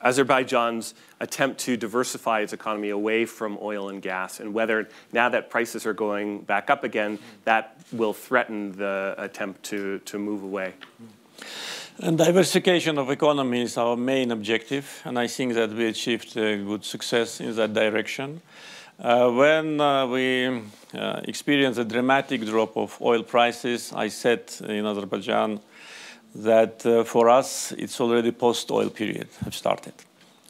Azerbaijan's attempt to diversify its economy away from oil and gas, and whether now that prices are going back up again, that will threaten the attempt to move away. And diversification of economy is our main objective, and I think that we achieved good success in that direction. When we experienced a dramatic drop of oil prices, I said in Azerbaijan that for us, it's already post-oil period have started.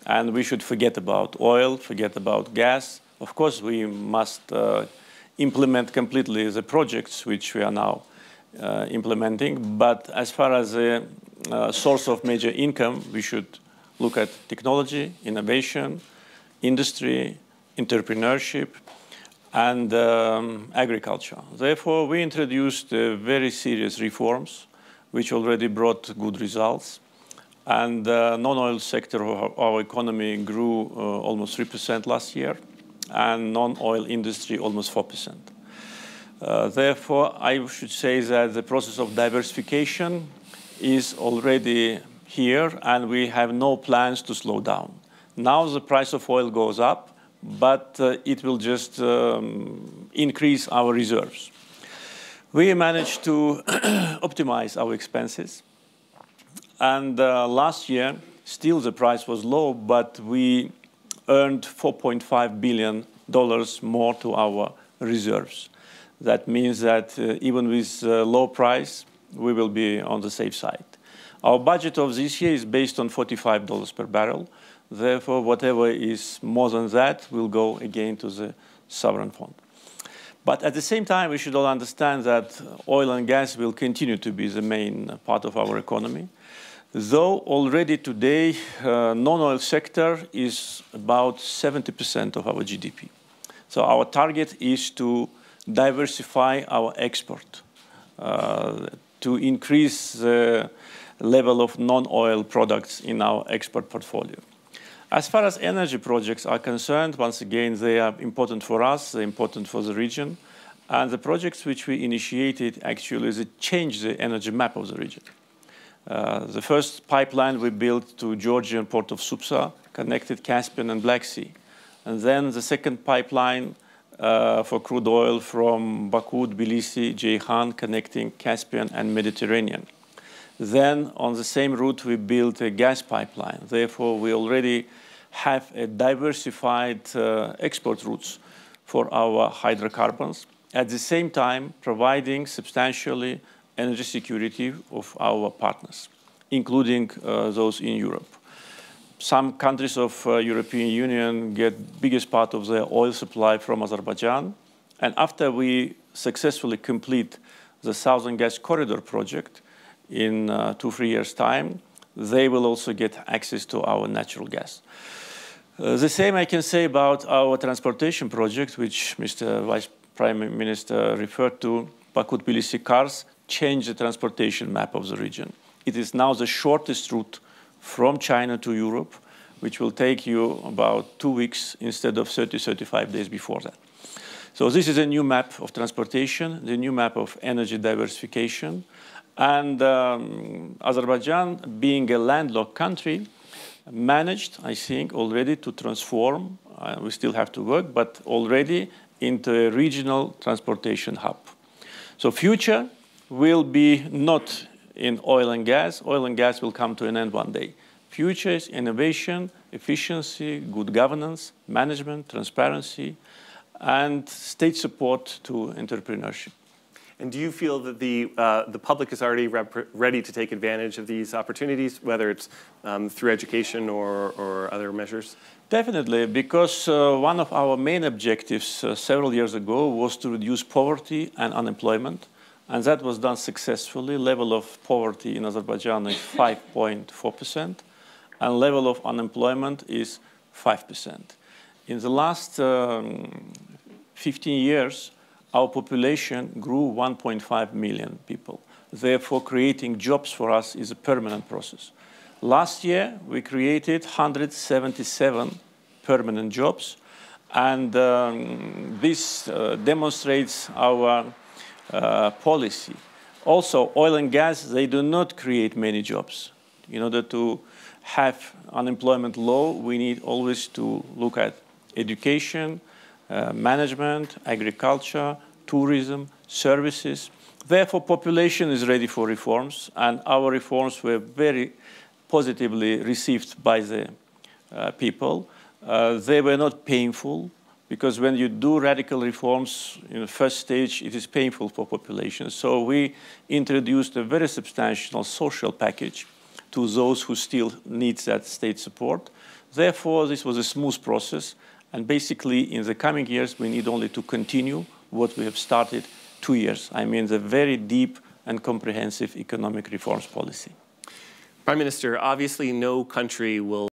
And we should forget about oil, forget about gas. Of course, we must implement completely the projects which we are now implementing. But as far as the source of major income, we should look at technology, innovation, industry, entrepreneurship, and agriculture. Therefore, we introduced very serious reforms which already brought good results. And the non-oil sector of our economy grew almost 3% last year, and non-oil industry almost 4%. Therefore, I should say that the process of diversification is already here, and we have no plans to slow down. Now the price of oil goes up, but it will just increase our reserves. We managed to optimize our expenses. And last year, still the price was low, but we earned $4.5 billion more to our reserves. That means that even with low price, we will be on the safe side. Our budget of this year is based on $45 per barrel. Therefore, whatever is more than that will go again to the sovereign fund. But at the same time, we should all understand that oil and gas will continue to be the main part of our economy. Though already today, non-oil sector is about 70% of our GDP. So our target is to diversify our export, to increase the level of non-oil products in our export portfolio. As far as energy projects are concerned, once again, they are important for us, they're important for the region. And the projects which we initiated actually changed the energy map of the region. The first pipeline we built to Georgian port of Supsa connected Caspian and Black Sea. And then the second pipeline for crude oil from Baku, Tbilisi, Ceyhan, connecting Caspian and Mediterranean. Then on the same route, we built a gas pipeline. Therefore, we already have a diversified export routes for our hydrocarbons, at the same time providing substantially energy security of our partners, including those in Europe. Some countries of European Union get biggest part of their oil supply from Azerbaijan. And after we successfully complete the Southern Gas Corridor project in 2-3 years' time, they will also get access to our natural gas. The same I can say about our transportation project, which Mr. Vice Prime Minister referred to. Baku-Tbilisi cars change the transportation map of the region. It is now the shortest route from China to Europe, which will take you about 2 weeks instead of 30-35 days before that. So this is a new map of transportation, the new map of energy diversification. And Azerbaijan, being a landlocked country, managed, I think, already to transform, we still have to work, but already into a regional transportation hub. So future will be not in oil and gas. Oil and gas will come to an end one day. Future is innovation, efficiency, good governance, management, transparency, and state support to entrepreneurship. And do you feel that the public is already ready to take advantage of these opportunities, whether it's through education or other measures? Definitely, because one of our main objectives several years ago was to reduce poverty and unemployment. And that was done successfully. Level of poverty in Azerbaijan is 5.4%, and level of unemployment is 5%. In the last 15 years, our population grew 1.5 million people. Therefore, creating jobs for us is a permanent process. Last year, we created 177 permanent jobs, and this demonstrates our policy. Also, oil and gas, they do not create many jobs. In order to have unemployment low, we need always to look at education, management, agriculture, tourism, services. Therefore, population is ready for reforms, and our reforms were very positively received by the people. They were not painful, because when you do radical reforms in the first stage, it is painful for population. So we introduced a very substantial social package to those who still need that state support. Therefore, this was a smooth process. And basically, in the coming years, we need only to continue what we have started 2 years. I mean, the very deep and comprehensive economic reforms policy. Prime Minister, obviously no country will